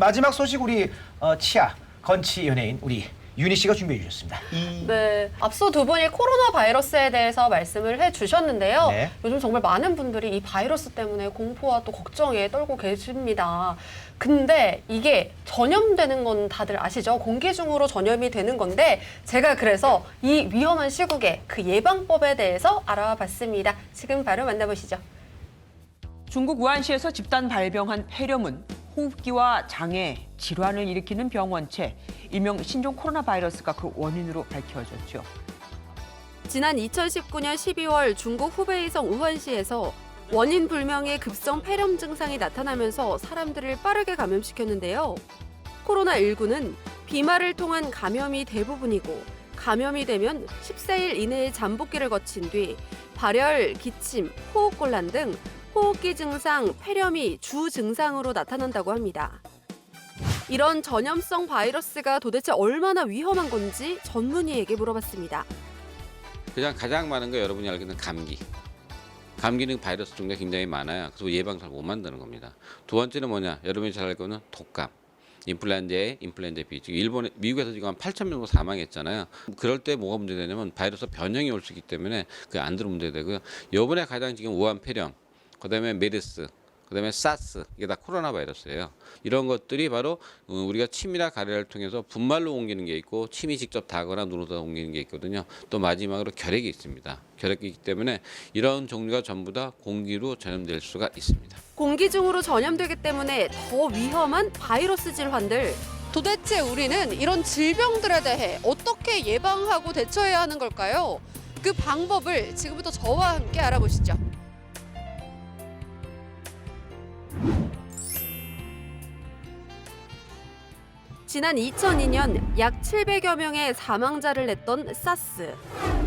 마지막 소식 우리 치아 건치 연예인 우리 윤희 씨가 준비해 주셨습니다. 네, 앞서 두 분이 코로나 바이러스에 대해서 말씀을 해주셨는데요. 네. 요즘 정말 많은 분들이 이 바이러스 때문에 공포와 또 걱정에 떨고 계십니다. 근데 이게 전염되는 건 다들 아시죠? 공기 중으로 전염이 되는 건데 제가 그래서 이 위험한 시국에 그 예방법에 대해서 알아와 봤습니다. 지금 바로 만나보시죠. 중국 우한시에서 집단 발병한 폐렴은 호흡기와 장애, 질환을 일으키는 병원체, 일명 신종 코로나 바이러스가 그 원인으로 밝혀졌죠. 지난 2019년 12월 중국 후베이성 우한시에서 원인 불명의 급성 폐렴 증상이 나타나면서 사람들을 빠르게 감염시켰는데요. 코로나19는 비말을 통한 감염이 대부분이고 감염이 되면 14일 이내에 잠복기를 거친 뒤 발열, 기침, 호흡곤란 등 호흡기 증상, 폐렴이 주 증상으로 나타난다고 합니다. 이런 전염성 바이러스가 도대체 얼마나 위험한 건지 전문의에게 물어봤습니다. 그냥 가장 많은 거 여러분이 알기는 감기. 감기는 바이러스 종류가 굉장히 많아요. 그래서 예방 잘 못 만드는 겁니다. 두 번째는 뭐냐? 여러분이 잘 알고 있는 독감. 인플루엔자 A, 인플루엔자 B. 지금 미국에서 지금 한 8천 명 정도 사망했잖아요. 그럴 때 뭐가 문제되냐면 바이러스 변형이 올 수 있기 때문에 그게 안 들어 문제되고요. 이번에 가장 지금 우한 폐렴, 그다음에 메르스, 그다음에 사스, 이게 다 코로나 바이러스예요. 이런 것들이 바로 우리가 침이나 가래를 통해서 분말로 옮기는 게 있고 침이 직접 닿거나 눈으로 옮기는 게 있거든요. 또 마지막으로 결핵이 있습니다. 결핵이 있기 때문에 이런 종류가 전부 다 공기로 전염될 수가 있습니다. 공기 중으로 전염되기 때문에 더 위험한 바이러스 질환들. 도대체 우리는 이런 질병들에 대해 어떻게 예방하고 대처해야 하는 걸까요? 그 방법을 지금부터 저와 함께 알아보시죠. 지난 2002년 약 700여 명의 사망자를 냈던 사스,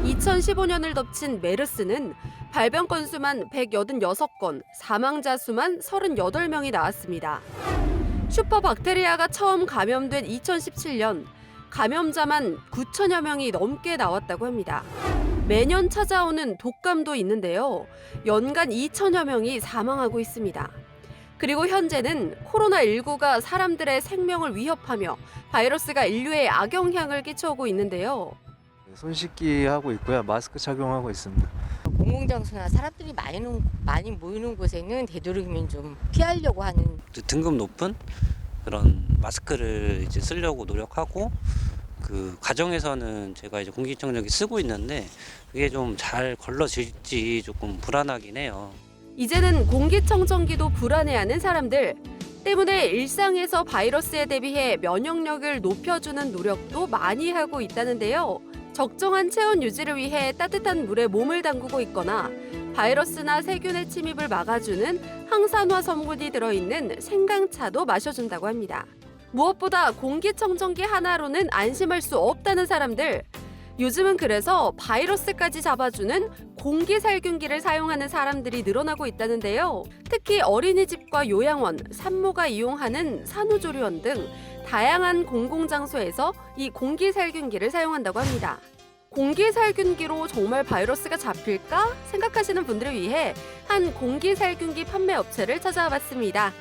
2015년을 덮친 메르스는 발병 건수만 186건, 사망자 수만 38명이 나왔습니다. 슈퍼박테리아가 처음 감염된 2017년, 감염자만 9천여 명이 넘게 나왔다고 합니다. 매년 찾아오는 독감도 있는데요. 연간 2천여 명이 사망하고 있습니다. 그리고 현재는 코로나19가 사람들의 생명을 위협하며 바이러스가 인류에 악영향을 끼쳐오고 있는데요. 손 씻기 하고 있고요. 마스크 착용하고 있습니다. 공공장소나 사람들이 많이 모이는 곳에는 되도록이면 좀 피하려고 하는. 등급 높은 그런 마스크를 이제 쓰려고 노력하고 그 가정에서는 제가 이제 공기청정기 쓰고 있는데 그게 좀 잘 걸러질지 조금 불안하긴 해요. 이제는 공기청정기도 불안해하는 사람들 때문에 일상에서 바이러스에 대비해 면역력을 높여주는 노력도 많이 하고 있다는데요. 적정한 체온 유지를 위해 따뜻한 물에 몸을 담그고 있거나 바이러스나 세균의 침입을 막아주는 항산화 성분이 들어있는 생강차도 마셔준다고 합니다. 무엇보다 공기청정기 하나로는 안심할 수 없다는 사람들. 요즘은 그래서 바이러스까지 잡아주는 공기살균기를 사용하는 사람들이 늘어나고 있다는데요. 특히 어린이집과 요양원, 산모가 이용하는 산후조리원 등 다양한 공공장소에서 이 공기살균기를 사용한다고 합니다. 공기살균기로 정말 바이러스가 잡힐까 생각하시는 분들을 위해 한 공기살균기 판매 업체를 찾아와 봤습니다.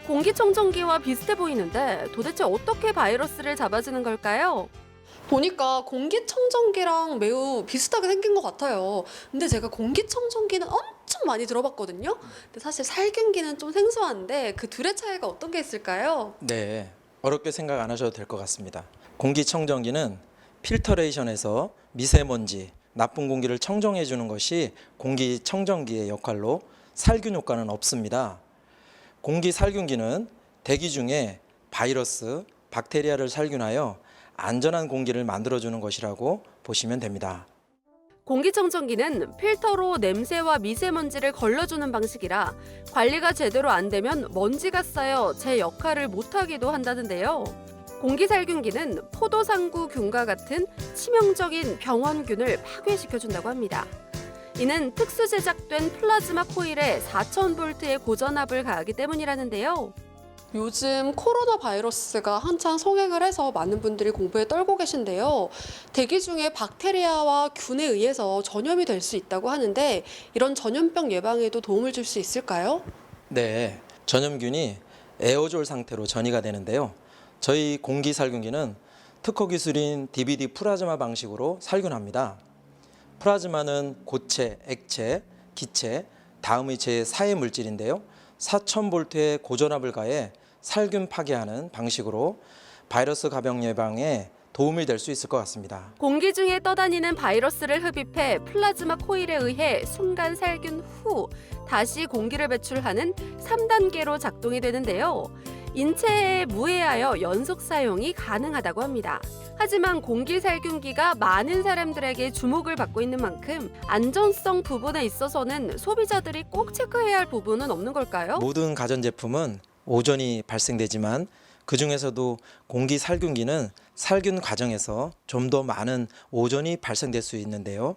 공기청정기와 비슷해 보이는데 도대체 어떻게 바이러스를 잡아주는 걸까요? 보니까 공기청정기랑 매우 비슷하게 생긴 것 같아요. 근데 제가 공기청정기는 엄청 많이 들어봤거든요. 근데 사실 살균기는 좀 생소한데 그 둘의 차이가 어떤 게 있을까요? 네, 어렵게 생각 안 하셔도 될 것 같습니다. 공기청정기는 필터레이션에서 미세먼지, 나쁜 공기를 청정해 주는 것이 공기청정기의 역할로 살균 효과는 없습니다. 공기살균기는 대기 중에 바이러스, 박테리아를 살균하여 안전한 공기를 만들어주는 것이라고 보시면 됩니다. 공기청정기는 필터로 냄새와 미세먼지를 걸러주는 방식이라 관리가 제대로 안 되면 먼지가 쌓여 제 역할을 못하기도 한다는데요. 공기살균기는 포도상구균과 같은 치명적인 병원균을 파괴시켜준다고 합니다. 이는 특수 제작된 플라즈마 코일에 4000V의 고전압을 가하기 때문이라는데요. 요즘 코로나 바이러스가 한창 성행을 해서 많은 분들이 공포에 떨고 계신데요. 대기 중에 박테리아와 균에 의해서 전염이 될 수 있다고 하는데 이런 전염병 예방에도 도움을 줄 수 있을까요? 네, 전염균이 에어졸 상태로 전이가 되는데요. 저희 공기 살균기는 특허 기술인 DVD 플라즈마 방식으로 살균합니다. 플라즈마는 고체, 액체, 기체, 다음의 제4의 물질인데요. 4000볼트의 고전압을 가해 살균 파괴하는 방식으로 바이러스 감염 예방에 도움이 될 수 있을 것 같습니다. 공기 중에 떠다니는 바이러스를 흡입해 플라즈마 코일에 의해 순간 살균 후 다시 공기를 배출하는 3단계로 작동이 되는데요. 인체에 무해하여 연속 사용이 가능하다고 합니다. 하지만 공기 살균기가 많은 사람들에게 주목을 받고 있는 만큼 안전성 부분에 있어서는 소비자들이 꼭 체크해야 할 부분은 없는 걸까요? 모든 가전제품은 오존이 발생되지만 그중에서도 공기 살균기는 살균 과정에서 좀 더 많은 오존이 발생될 수 있는데요.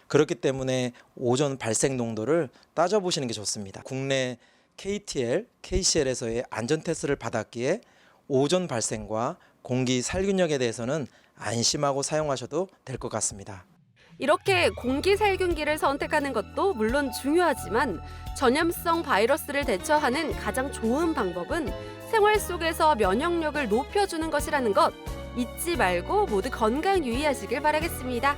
그렇기 때문에 오존 발생 농도를 따져보시는 게 좋습니다. 국내 KTL, KCL에서의 안전 테스트를 받았기에 오존 발생과 공기 살균력에 대해서는 안심하고 사용하셔도 될 것 같습니다. 이렇게 공기 살균기를 선택하는 것도 물론 중요하지만 전염성 바이러스를 대처하는 가장 좋은 방법은 생활 속에서 면역력을 높여주는 것이라는 것 잊지 말고 모두 건강 유의하시길 바라겠습니다.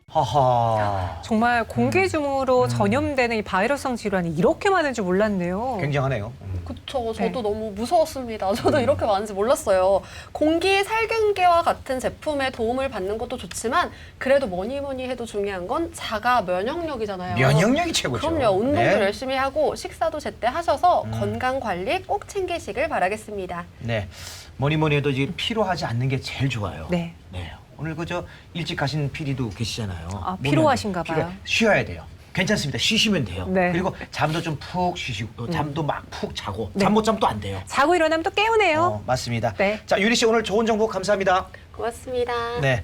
하하. 정말 공기 중으로 전염되는 이 바이러스성 질환이 이렇게 많은 줄 몰랐네요. 굉장하네요. 그쵸. 저도 네. 너무 무서웠습니다. 저도 이렇게 많은지 몰랐어요. 공기 살균기와 같은 제품의 도움을 받는 것도 좋지만 그래도 뭐니 해도 중요한 건 자가 면역력이잖아요. 면역력이 최고죠. 그럼요. 운동도 네. 열심히 하고 식사도 제때 하셔서 음. 건강 관리 꼭 챙기시길 바라겠습니다. 네. 뭐니 해도 이제 피로하지 않는 게 제일 좋아요. 네. 네. 오늘 그저 일찍 가신 PD도 계시잖아요. 아, 몸이 피로하신가 봐요. 피로해. 쉬어야 돼요. 괜찮습니다. 쉬시면 돼요. 네. 그리고 잠도 좀 푹 쉬시고 잠도 막 푹 자고 네. 잠 못 자면 또 안 돼요. 자고 일어나면 또 깨우네요. 맞습니다. 네. 자, 유리 씨 오늘 좋은 정보 감사합니다. 고맙습니다. 네.